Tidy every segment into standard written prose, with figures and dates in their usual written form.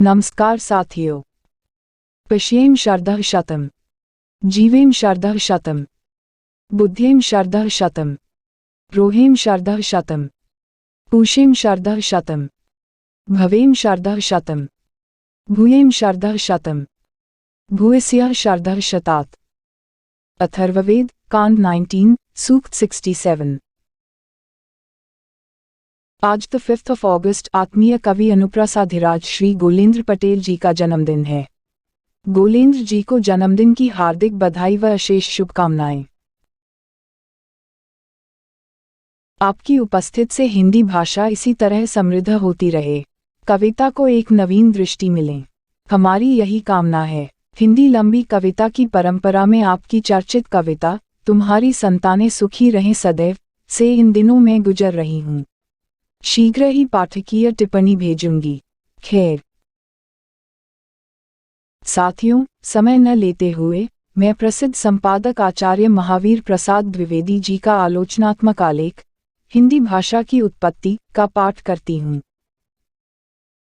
नमस्कार साथियों। पश्येम शर्धः शतम्, जीवेम शर्धः शतम्, बुद्धेम शर्धः शतम्, रोहेम शर्धः शतम्, पूषेम शर्धः शतम्, भवेम शर्धः शतम्, भूयेम शर्धः शतम्, भूयस्यः शर्धः शतात्। अथर्ववेद कांड 19 सूक्त 67। आज तो 5 अगस्त आत्मीय कवि अनुप्रासाधिराज श्री गोलेंद्र पटेल जी का जन्मदिन है। गोलेंद्र जी को जन्मदिन की हार्दिक बधाई व अशेष शुभकामनाएं। आपकी उपस्थिति से हिंदी भाषा इसी तरह समृद्ध होती रहे, कविता को एक नवीन दृष्टि मिले, हमारी यही कामना है। हिंदी लंबी कविता की परंपरा में आपकी चर्चित कविता तुम्हारी संतानें सुखी रहें सदैव से इन दिनों में गुजर रही हूँ। शीघ्र ही पाठकीय टिप्पणी भेजूंगी। खैर साथियों, समय न लेते हुए मैं प्रसिद्ध संपादक आचार्य महावीर प्रसाद द्विवेदी जी का आलोचनात्मक आलेख हिंदी भाषा की उत्पत्ति का पाठ करती हूँ।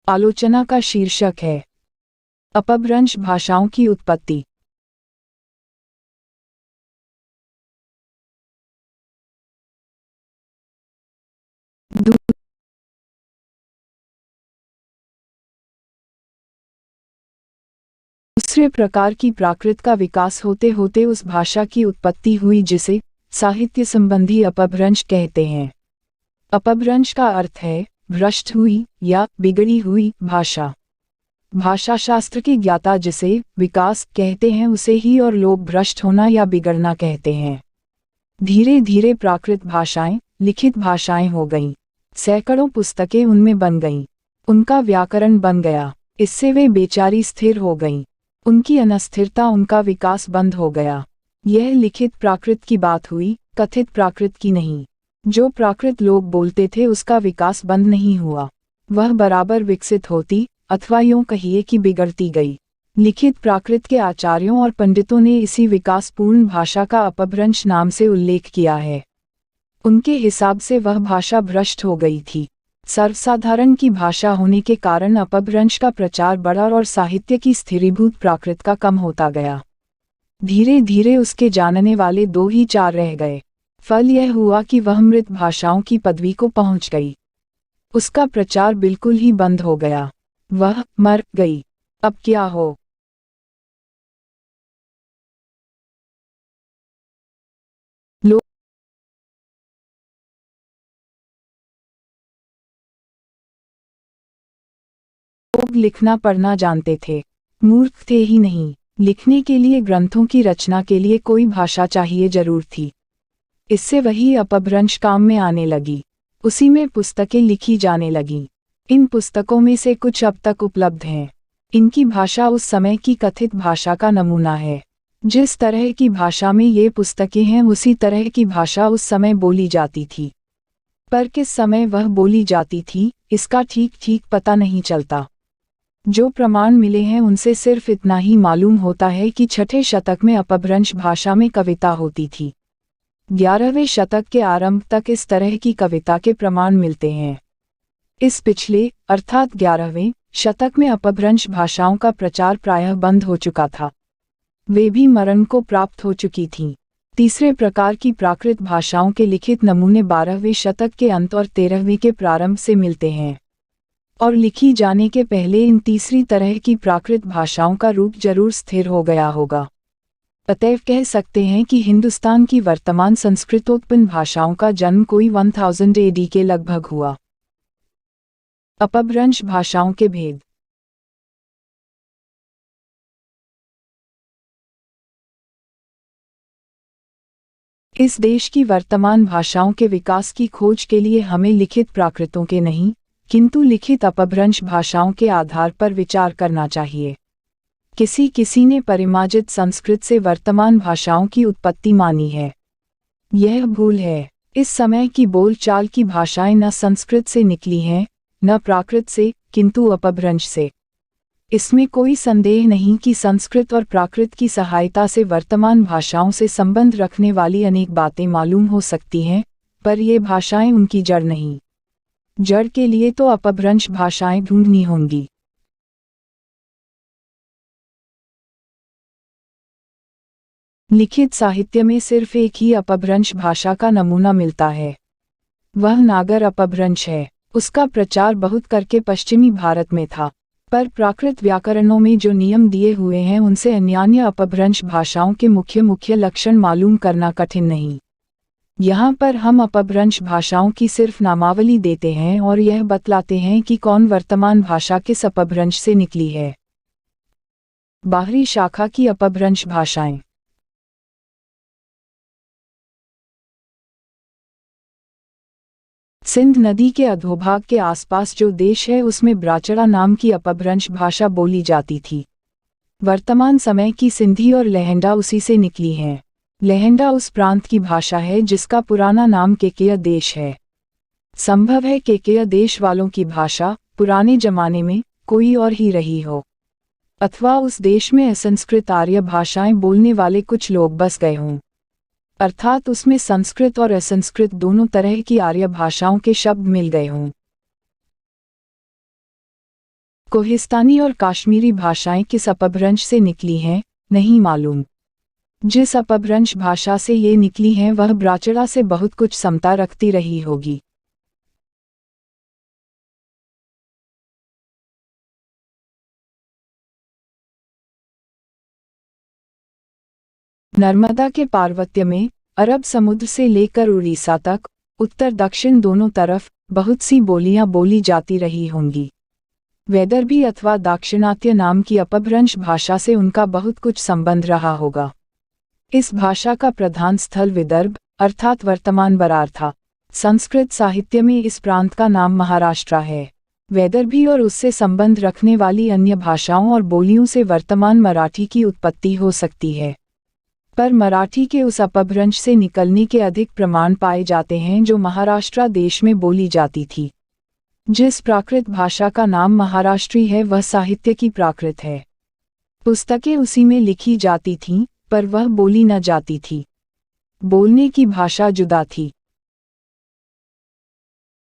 आलोचना का शीर्षक है अपभ्रंश भाषाओं की उत्पत्ति। दूसरे प्रकार की प्राकृत का विकास होते होते उस भाषा की उत्पत्ति हुई जिसे साहित्य संबंधी अपभ्रंश कहते हैं। अपभ्रंश का अर्थ है भ्रष्ट हुई या बिगड़ी हुई भाषा। भाषाशास्त्र के ज्ञाता जिसे विकास कहते हैं उसे ही और लोग भ्रष्ट होना या बिगड़ना कहते हैं। धीरे धीरे प्राकृत भाषाएं लिखित भाषाएं हो गईं। सैकड़ों पुस्तकें उनमें बन गईं। उनका व्याकरण बन गया। इससे वे बेचारी स्थिर हो गईं। उनकी अनस्थिरता, उनका विकास बंद हो गया। यह लिखित प्राकृत की बात हुई, कथित प्राकृत की नहीं। जो प्राकृत लोग बोलते थे उसका विकास बंद नहीं हुआ, वह बराबर विकसित होती अथवा यूं कहिए कि बिगड़ती गई। लिखित प्राकृत के आचार्यों और पंडितों ने इसी विकासपूर्ण भाषा का अपभ्रंश नाम से उल्लेख किया है। उनके हिसाब से वह भाषा भ्रष्ट हो गई थी। सर्वसाधारण की भाषा होने के कारण अपभ्रंश का प्रचार बढ़ा और साहित्य की स्थिरीभूत प्राकृत का कम होता गया। धीरे धीरे उसके जानने वाले 2 ही 4 रह गए। फल यह हुआ कि वह मृत भाषाओं की पदवी को पहुंच गई। उसका प्रचार बिल्कुल ही बंद हो गया। वह मर गई। अब क्या हो? लोग लिखना पढ़ना जानते थे, मूर्ख थे ही नहीं। लिखने के लिए, ग्रंथों की रचना के लिए कोई भाषा चाहिए जरूर थी। इससे वही अपभ्रंश काम में आने लगी। उसी में पुस्तकें लिखी जाने लगीं। इन पुस्तकों में से कुछ अब तक उपलब्ध हैं। इनकी भाषा उस समय की कथित भाषा का नमूना है। जिस तरह की भाषा में ये पुस्तकें हैं उसी तरह की भाषा उस समय बोली जाती थी। पर किस समय वह बोली जाती थी इसका ठीक ठीक पता नहीं चलता। जो प्रमाण मिले हैं उनसे सिर्फ इतना ही मालूम होता है कि 6ठे शतक में अपभ्रंश भाषा में कविता होती थी। 11वें शतक के आरंभ तक इस तरह की कविता के प्रमाण मिलते हैं। इस पिछले अर्थात 11वें शतक में अपभ्रंश भाषाओं का प्रचार प्रायः बंद हो चुका था। वे भी मरण को प्राप्त हो चुकी थीं। तीसरे प्रकार की प्राकृत भाषाओं के लिखित नमूने 12वें शतक के अंत और 13वें के प्रारंभ से मिलते हैं। और लिखी जाने के पहले इन तीसरी तरह की प्राकृत भाषाओं का रूप जरूर स्थिर हो गया होगा। अतएव कह सकते हैं कि हिंदुस्तान की वर्तमान संस्कृतोत्पन्न भाषाओं का जन्म कोई 1000 AD के लगभग हुआ। अपभ्रंश भाषाओं के भेद। इस देश की वर्तमान भाषाओं के विकास की खोज के लिए हमें लिखित प्राकृतों के नहीं किंतु लिखित अपभ्रंश भाषाओं के आधार पर विचार करना चाहिए। किसी ने परिमार्जित संस्कृत से वर्तमान भाषाओं की उत्पत्ति मानी है। यह भूल है। इस समय की बोलचाल की भाषाएं न संस्कृत से निकली हैं, न प्राकृत से, किंतु अपभ्रंश से। इसमें कोई संदेह नहीं कि संस्कृत और प्राकृत की सहायता से वर्तमान भाषाओं से संबंध रखने वाली अनेक बातें मालूम हो सकती हैं, पर ये भाषाएं उनकी जड़ नहीं। जड़ के लिए तो अपभ्रंश भाषाएं ढूंढनी होंगी। लिखित साहित्य में सिर्फ एक ही अपभ्रंश भाषा का नमूना मिलता है, वह नागर अपभ्रंश है। उसका प्रचार बहुत करके पश्चिमी भारत में था, पर प्राकृत व्याकरणों में जो नियम दिए हुए हैं उनसे अन्यान्य अपभ्रंश भाषाओं के मुख्य लक्षण मालूम करना कठिन नहीं। यहाँ पर हम अपभ्रंश भाषाओं की सिर्फ नामावली देते हैं और यह बतलाते हैं कि कौन वर्तमान भाषा किस अपभ्रंश से निकली है। बाहरी शाखा की अपभ्रंश भाषाएं। सिंध नदी के अधोभाग के आसपास जो देश है उसमें ब्राचड़ा नाम की अपभ्रंश भाषा बोली जाती थी। वर्तमान समय की सिंधी और लहंडा उसी से निकली हैं। लहंडा उस प्रांत की भाषा है जिसका पुराना नाम केकय देश है। संभव है केकय देश वालों की भाषा पुराने जमाने में कोई और ही रही हो, अथवा उस देश में असंस्कृत आर्य भाषाएं बोलने वाले कुछ लोग बस गए हों, अर्थात उसमें संस्कृत और असंस्कृत दोनों तरह की आर्य भाषाओं के शब्द मिल गए हों। कोहिस्तानी और काश्मीरी भाषाएं किस अपभ्रंश से निकली हैं, नहीं मालूम। जिस अपभ्रंश भाषा से ये निकली हैं वह ब्राचड़ा से बहुत कुछ समता रखती रही होगी। नर्मदा के पार्वत्य में अरब समुद्र से लेकर उड़ीसा तक उत्तर दक्षिण दोनों तरफ बहुत सी बोलियां बोली जाती रही होंगी। वैदर्भी अथवा दाक्षिणात्य नाम की अपभ्रंश भाषा से उनका बहुत कुछ संबंध रहा होगा। इस भाषा का प्रधान स्थल विदर्भ अर्थात वर्तमान बरार था। संस्कृत साहित्य में इस प्रांत का नाम महाराष्ट्र है। वैदर्भी और उससे संबंध रखने वाली अन्य भाषाओं और बोलियों से वर्तमान मराठी की उत्पत्ति हो सकती है, पर मराठी के उस अपभ्रंश से निकलने के अधिक प्रमाण पाए जाते हैं जो महाराष्ट्र देश में बोली जाती थी। जिस प्राकृत भाषा का नाम महाराष्ट्री है वह साहित्य की प्राकृत है। पुस्तकें उसी में लिखी जाती थीं, पर वह बोली न जाती थी। बोलने की भाषा जुदा थी।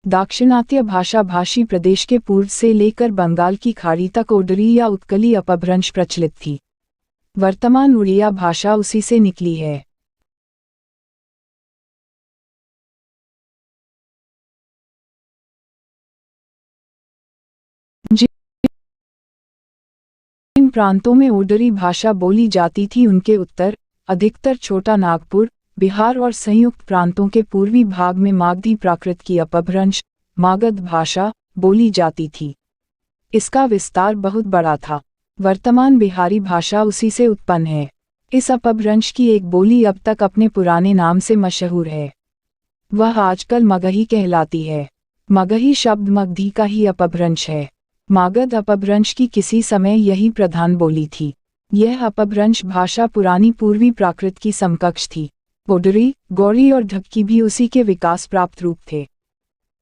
दाक्षिणात्य भाषा भाषी प्रदेश के पूर्व से लेकर बंगाल की खाड़ी तक ओडरी या उत्कली अपभ्रंश प्रचलित थी। वर्तमान उड़िया भाषा उसी से निकली है। जिन प्रांतों में ओडरी भाषा बोली जाती थी उनके उत्तर अधिकतर छोटा नागपुर, बिहार और संयुक्त प्रांतों के पूर्वी भाग में मागधी प्राकृत की अपभ्रंश मागध भाषा बोली जाती थी। इसका विस्तार बहुत बड़ा था। वर्तमान बिहारी भाषा उसी से उत्पन्न है। इस अपभ्रंश की एक बोली अब तक अपने पुराने नाम से मशहूर है। वह आजकल मगही कहलाती है। मगही शब्द मगधी का ही अपभ्रंश है। मागध अपभ्रंश की किसी समय यही प्रधान बोली थी। यह अपभ्रंश भाषा पुरानी पूर्वी प्राकृत की समकक्ष थी। ओडरी, गौरी और ढक्की भी उसी के विकास प्राप्त रूप थे।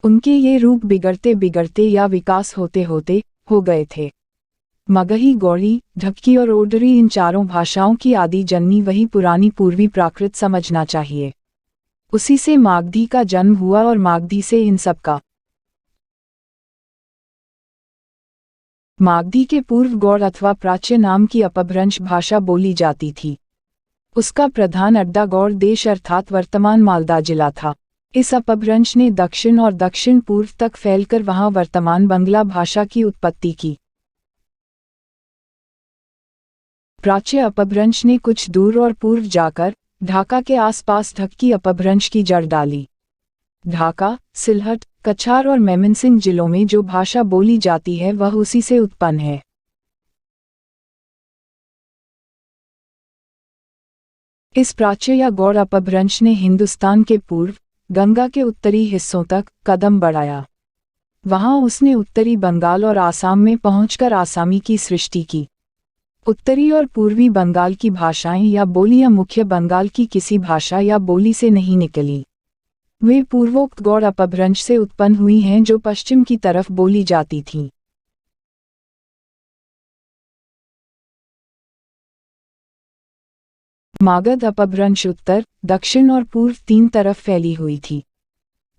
उनके ये रूप बिगड़ते बिगड़ते या विकास होते होते हो गए थे। मगही, गौरी, ढक्की और ओडरी इन चारों भाषाओं की आदि जननी वही पुरानी पूर्वी प्राकृत समझना चाहिए। उसी से मागधी का जन्म हुआ और मागधी से इन सब का। मागधी के पूर्व गौड़ अथवा प्राच्य नाम की अपभ्रंश भाषा बोली जाती थी। उसका प्रधान अड्डा गौड़ देश अर्थात वर्तमान मालदा जिला था। इस अपभ्रंश ने दक्षिण और दक्षिण पूर्व तक फैलकर वहां वर्तमान बंगला भाषा की उत्पत्ति की। प्राच्य अपभ्रंश ने कुछ दूर और पूर्व जाकर ढाका के आसपास ढक्की अपभ्रंश की जड़ डाली। ढाका, सिलहट, कछार और मेमिनसिंह जिलों में जो भाषा बोली जाती है वह उसी से उत्पन्न है। इस प्राच्य या गौड़ अपभ्रंश ने हिंदुस्तान के पूर्व गंगा के उत्तरी हिस्सों तक कदम बढ़ाया। वहां उसने उत्तरी बंगाल और आसाम में पहुंचकर आसामी की सृष्टि की। उत्तरी और पूर्वी बंगाल की भाषाएं या बोलियां मुख्य बंगाल की किसी भाषा या बोली से नहीं निकली। वे पूर्वोक्त गौड़ अपभ्रंश से उत्पन्न हुई हैं जो पश्चिम की तरफ बोली जाती थीं। मागध अपभ्रंश उत्तर, दक्षिण और पूर्व तीन तरफ फैली हुई थी।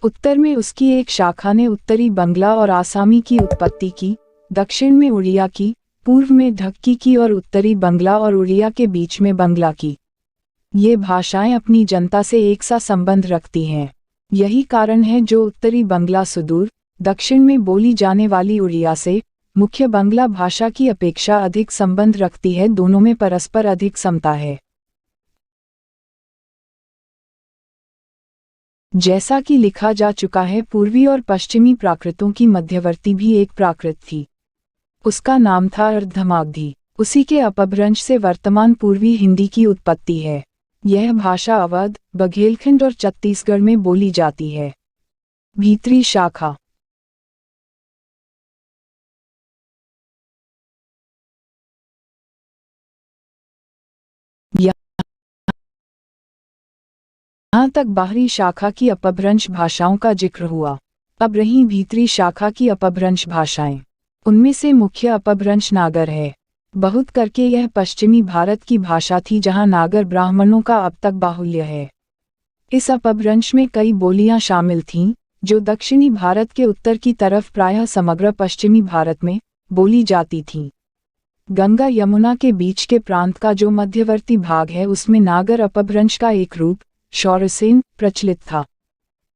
उत्तर में उसकी एक शाखा ने उत्तरी बंगला और आसामी की उत्पत्ति की, दक्षिण में उड़िया की, पूर्व में ढक्की की और उत्तरी बंगला और उड़िया के बीच में बंगला की। ये भाषाएं अपनी जनता से एक सा संबंध रखती हैं। यही कारण है जो उत्तरी बंगला सुदूर दक्षिण में बोली जाने वाली उड़िया से मुख्य बंगला भाषा की अपेक्षा अधिक संबंध रखती है। दोनों में परस्पर अधिक समता है। जैसा कि लिखा जा चुका है, पूर्वी और पश्चिमी प्राकृतों की मध्यवर्ती भी एक प्राकृत थी। उसका नाम था अर्धमागधी। उसी के अपभ्रंश से वर्तमान पूर्वी हिंदी की उत्पत्ति है। यह भाषा अवध, बघेलखंड और छत्तीसगढ़ में बोली जाती है। भीतरी शाखा। यहाँ तक बाहरी शाखा की अपभ्रंश भाषाओं का जिक्र हुआ। अब रही भीतरी शाखा की अपभ्रंश भाषाएं। उनमें से मुख्य अपभ्रंश नागर है। बहुत करके यह पश्चिमी भारत की भाषा थी जहाँ नागर ब्राह्मणों का अब तक बाहुल्य है। इस अपभ्रंश में कई बोलियां शामिल थीं जो दक्षिणी भारत के उत्तर की तरफ प्रायः समग्र पश्चिमी भारत में बोली जाती थीं। गंगा यमुना के बीच के प्रांत का जो मध्यवर्ती भाग है उसमें नागर अपभ्रंश का एक रूप शौरसेन प्रचलित था।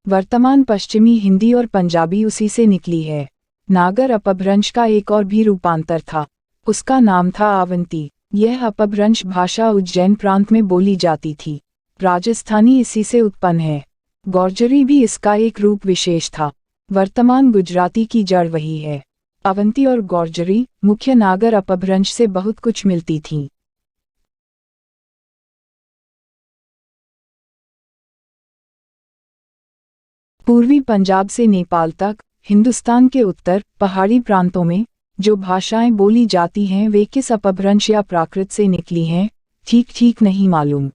वर्तमान पश्चिमी हिंदी और पंजाबी उसी से निकली है। नागर अपभ्रंश का एक और भी रूपांतर था। उसका नाम था आवंती। यह अपभ्रंश भाषा उज्जैन प्रांत में बोली जाती थी। राजस्थानी इसी से उत्पन्न है। गौरजरी भी इसका एक रूप विशेष था। वर्तमान गुजराती की जड़ वही है। अवंती और गौरजरी मुख्य नागर अपभ्रंश से बहुत कुछ मिलती थीं। पूर्वी पंजाब से नेपाल तक हिंदुस्तान के उत्तर पहाड़ी प्रांतों में जो भाषाएं बोली जाती हैं वे किस अपभ्रंश या प्राकृत से निकली हैं ठीक नहीं मालूम,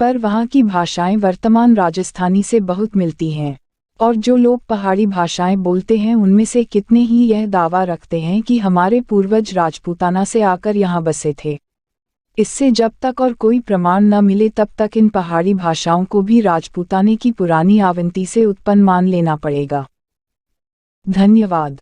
पर वहाँ की भाषाएं वर्तमान राजस्थानी से बहुत मिलती हैं। और जो लोग पहाड़ी भाषाएं बोलते हैं उनमें से कितने ही यह दावा रखते हैं कि हमारे पूर्वज राजपूताना से आकर यहाँ बसे थे। इससे जब तक और कोई प्रमाण न मिले तब तक इन पहाड़ी भाषाओं को भी राजपूताने की पुरानी आवंती से उत्पन्न मान लेना पड़ेगा। धन्यवाद।